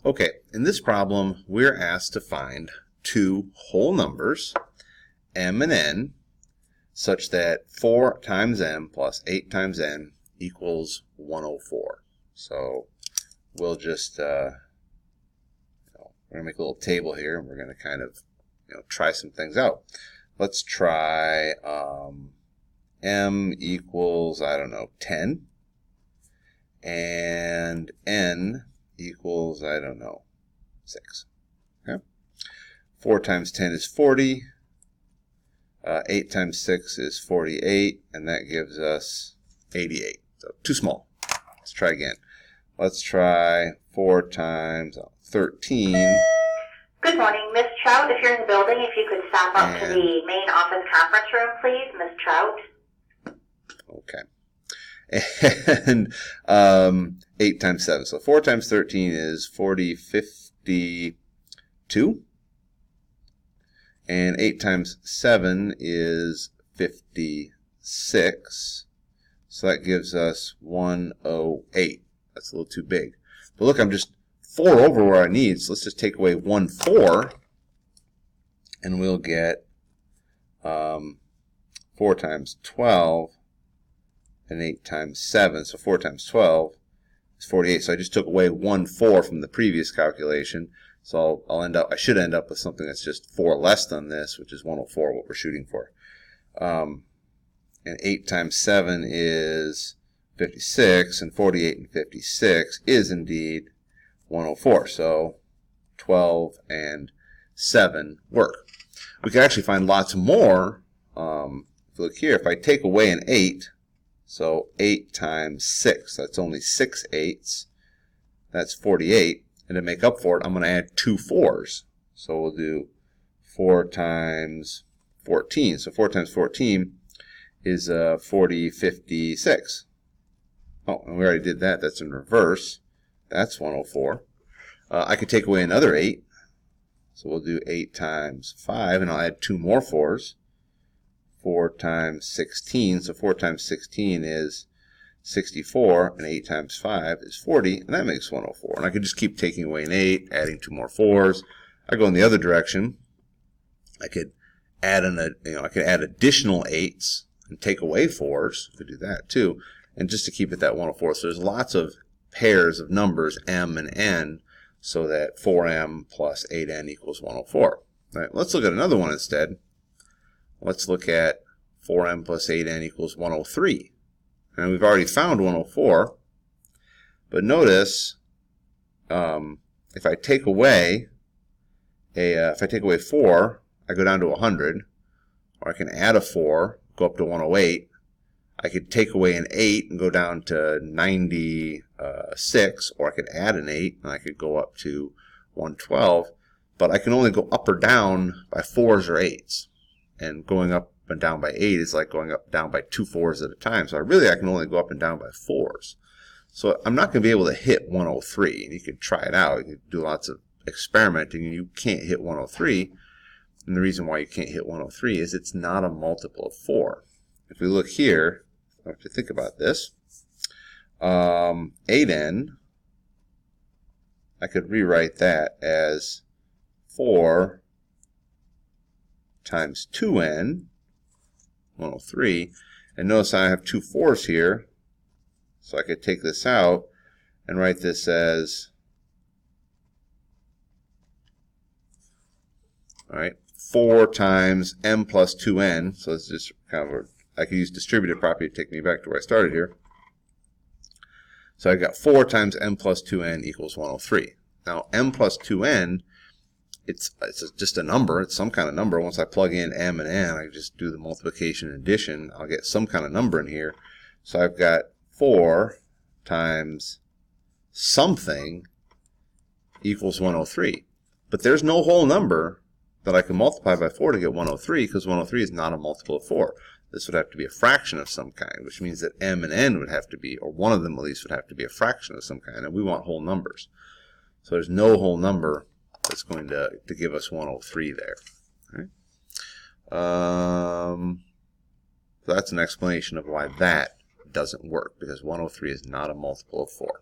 Okay, in this problem, we're asked to find two whole numbers, m and n, such that 4 times m plus 8 times n equals 104. So we'll just, we're going to make a little table here, and we're going to kind of, try some things out. Let's try m equals, 10, and n equals, 6. Okay? 4 times 10 is 40. 8 times 6 is 48, and that gives us 88. So too small. Let's try again. Let's try 4 times 13. Good morning, Ms. Trout. If you're in the building, if you could stop up to the main office conference room, please, Ms. Trout. Okay. And 8 times 7. So 4 times 13 is 52. And 8 times 7 is 56. So that gives us 108. That's a little too big. But look, I'm just 4 over where I need. So let's just take away 1 4. And we'll get 4 times 12 and 8 times 7. So 4 times 12 is 48. So I just took away 1 4 from the previous calculation. So I should end up with something that's just 4 less than this, which is 104, what we're shooting for. And 8 times 7 is 56, and 48 and 56 is indeed 104. So 12 and 7 work. We can actually find lots more. If you look here, if I take away an 8, so 8 times 6, that's only 6 8s. That's 48. And to make up for it, I'm going to add 2 4s. So we'll do 4 times 14. So 4 times 14 is 56. Oh, and we already did that. That's in reverse. That's 104. I could take away another 8. So we'll do 8 times 5, and I'll add 2 more 4s. 4 times 16. So 4 times 16 is 64, and 8 times 5 is 40, and that makes 104. And I could just keep taking away an 8, adding 2 more 4s. I go in the other direction. I could add I could add additional 8s and take away 4s. I could do that too, and just to keep it that 104. So there's lots of pairs of numbers, m and n, so that 4m plus 8n equals 104. All right, let's look at another one instead. Let's look at 4m plus 8n equals 103. And we've already found 104, but notice if I take away 4, I go down to 100, or I can add a 4, go up to 108. I could take away an 8 and go down to 96, or I could add an 8 and I could go up to 112. But I can only go up or down by 4s or 8s, and going up and down by 8 is like going up and down by 2 4s at a time. So I can only go up and down by 4s. So I'm not going to be able to hit 103. And you can try it out. You can do lots of experimenting, and you can't hit 103. And the reason why you can't hit 103 is it's not a multiple of 4. If we look here, I have to think about this. 8n, I could rewrite that as 4 times 2n, 103, and notice I have 2 4s here, so I could take this out and write this as, 4 times m plus 2n, so it's just kind of I could use distributive property to take me back to where I started here. So I got 4 times m plus 2n equals 103. Now m plus 2n, it's just a number. It's some kind of number. Once I plug in m and n, I just do the multiplication and addition. I'll get some kind of number in here. So I've got 4 times something equals 103. But there's no whole number that I can multiply by 4 to get 103, because 103 is not a multiple of 4. This would have to be a fraction of some kind, which means that m and n would have to be, or one of them at least would have to be a fraction of some kind, and we want whole numbers. So there's no whole number that's going to give us 103 there. All right? So that's an explanation of why that doesn't work, because 103 is not a multiple of 4.